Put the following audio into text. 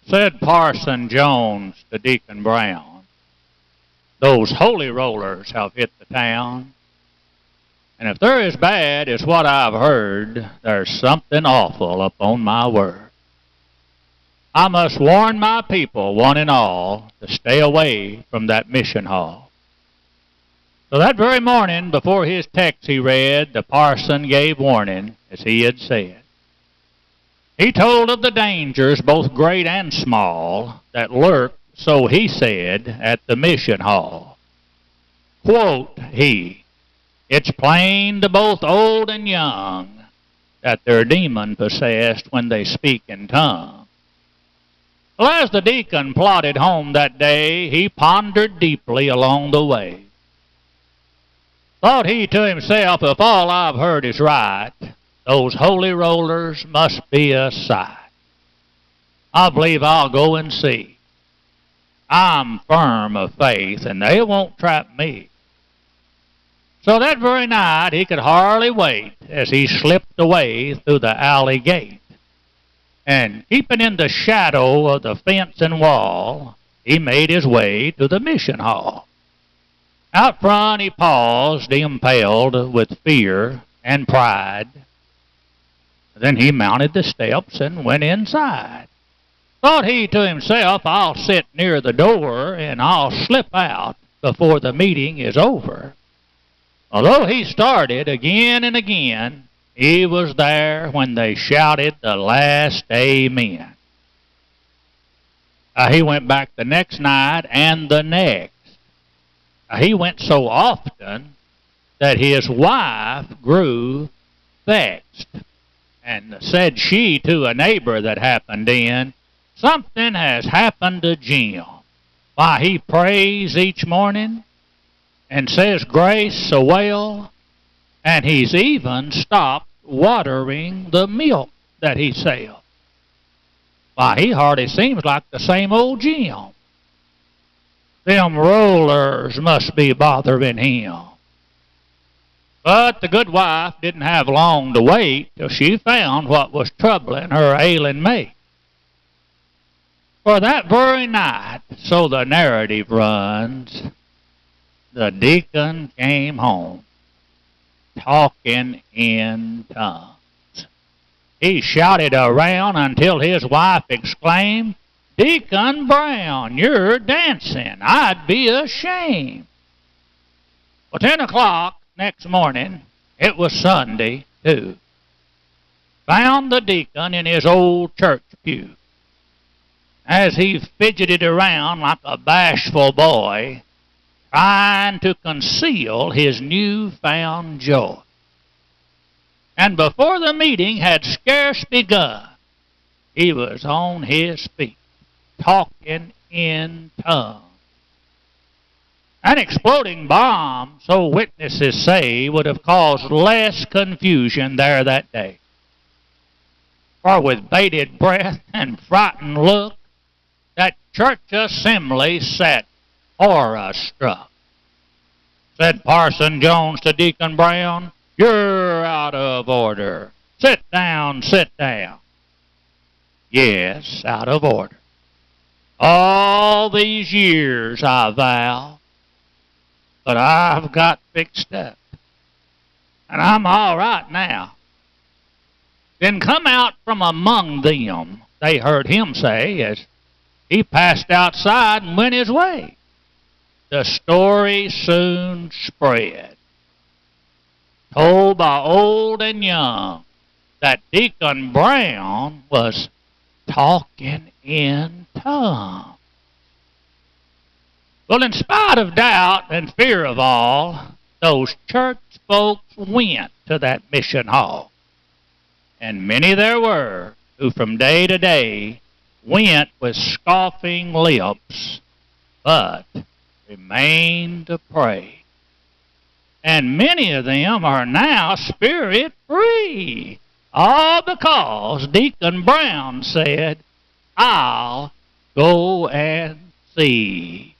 Said Parson Jones to Deacon Brown, those holy rollers have hit the town, and if they're as bad as what I've heard, there's something awful upon my word. I must warn my people, one and all, to stay away from that mission hall. So that very morning, before his text he read, the parson gave warning, as he had said. He told of the dangers, both great and small, that lurk, so he said, at the mission hall. Quote he, it's plain to both old and young that they're demon-possessed when they speak in tongues. Well, as the deacon plodded home that day, he pondered deeply along the way. Thought he to himself, if all I've heard is right, those holy rollers must be a sight. I believe I'll go and see. I'm firm of faith, and they won't trap me. So that very night he could hardly wait as he slipped away through the alley gate. And keeping in the shadow of the fence and wall, he made his way to the mission hall. Out front he paused, impelled with fear and pride. Then he mounted the steps and went inside. Thought he to himself, I'll sit near the door and I'll slip out before the meeting is over. Although he started again and again, he was there when they shouted the last amen. He went back the next night and the next. He went so often that his wife grew vexed. And said she to a neighbor that happened in, something has happened to Jim. Why, he prays each morning and says grace so well, and he's even stopped watering the milk that he sells. Why, he hardly seems like the same old Jim. Them rollers must be bothering him. But the good wife didn't have long to wait till she found what was troubling her ailing mate. For that very night, so the narrative runs, the deacon came home, talking in tongues. He shouted around until his wife exclaimed, Deacon Brown, you're dancing. I'd be ashamed. Well, 10 o'clock next morning, it was Sunday, too, found the deacon in his old church pew. As he fidgeted around like a bashful boy, trying to conceal his newfound joy. And before the meeting had scarce begun, he was on his feet, talking in tongues. An exploding bomb, so witnesses say, would have caused less confusion there that day. For with bated breath and frightened look, that church assembly sat horror-struck. Said Parson Jones to Deacon Brown, you're out of order. Sit down, sit down. Yes, out of order. All these years, I vow. But I've got fixed up. And I'm all right now. Then come out from among them, they heard him say, as he passed outside and went his way. The story soon spread, told by old and young, that Deacon Brown was talking in tongues. Well, in spite of doubt and fear of all, those church folks went to that mission hall. And many there were who from day to day went with scoffing lips, but remained to pray. And many of them are now spirit-free, all because Deacon Brown said, I'll go and see.